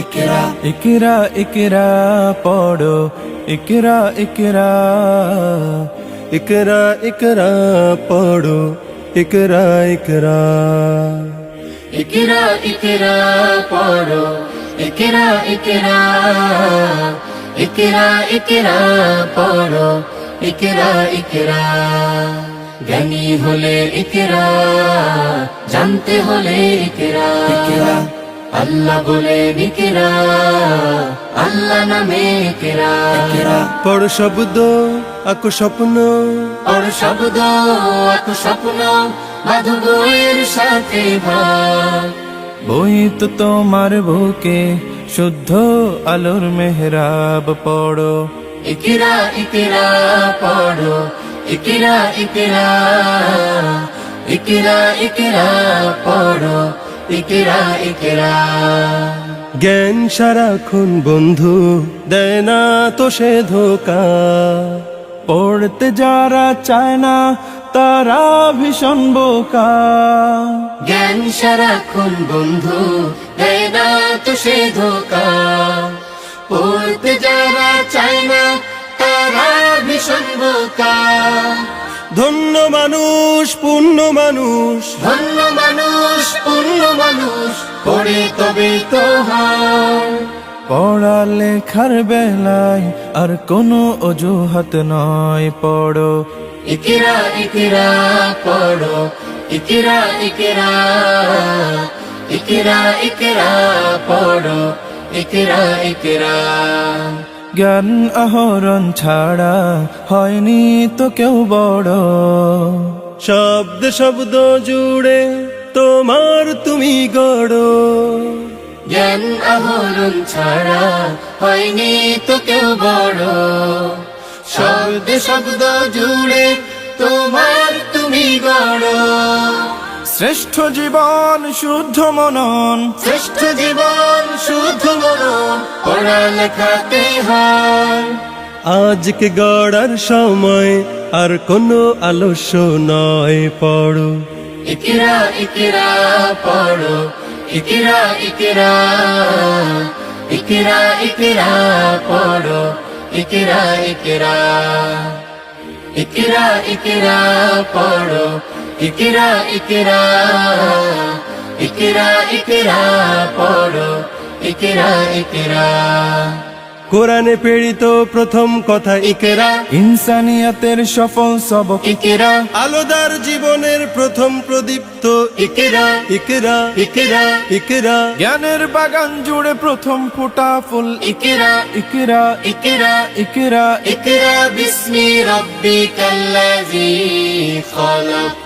ইকরা ইকরা ইকরা পড়ো ইকরা ইকরা ইকরা ইকরা পড়ো ইকরা ইকরা ইকরা ইকরা পড়ো ইকরা ইকরা ইকরা ইকরা পড়ো ইকরা ইকরা জ্ঞানী হলে ইকরা জানতে হলে ইকরা ইকরা আল্লাহ বলে ইকরা আল্লাহ নামে ইকরা ইকরা পড়ো শব্দ আঁকো স্বপ্ন আর শব্দ এক স্বপ্ন বাঁধো বইয়ের সাথে ভাই বই তো তোমার বুকে শুদ্ধ আলোর মেহরাব পড়ো ইকরা ইকরা পড়ো ইকরা ইকরা ইকরা ইকরা পড়ো ইকরা ইকরা জ্ঞান সারাক্ষণ বন্ধু দেয় না তো সে ধোকা পড়তে যারা চায় না তারা ভীষণ বোকা জ্ঞান সারাক্ষণ বন্ধু দেয় না তো সে ধোকা পড়তে যারা চায় না তারা ভীষণ বোকা ধন্য মানুষ পূর্ণ মানুষ ধন্য মানুষ পূর্ণ মানুষ পড়ে তবে তো হয় পড়ালেখার বেলায় আর কোনো অজুহাত নয় পড়ো ইকরা ইকরা পড়ো ইকরা ইকরা ইকরা ইকরা পড়ো ইকরা ইকরা জ্ঞান আহরণ ছাড়া হয়নি তো কেউ বড় শব্দ শব্দ জুড়ে তোমার তুমি গড় জ্ঞান আহরণ ছাড়া হয়নি তো কেউ বড় শব্দ শব্দ জুড়ে তোমার তুমি গড় শ্রেষ্ঠ জীবন শুদ্ধ মনন শ্রেষ্ঠ জীবন শুদ্ধ মনন পড়ালেখাতে হয় আজকে গড়ার সময় আর কোনো আলস্য নয় পড়ো ইকরা ইকরা পড়ো ইকরা ইকরা ইকরা ইকরা পড়ো ইকরা ইকরা ইকরা ইকরা পড়ো ইকরা ইকরা ইকরা ইকরা পড়ো ইকরা ইকরা কোরআনে প্রেরিত প্রথম কথা ইকরা ইনসানিয়াতের সফল সবক ইকরা আলোদার জীবনের প্রথম প্রদীপ্ত ইকরা ইকরা ইকরা ইকরা জ্ঞানের বাগান জুড়ে প্রথম ফোটা ফুল ইকরা ইকরা ইকরা ইকরা ইকরা বিস্মি রাব্বিকাল্লাযী খালাক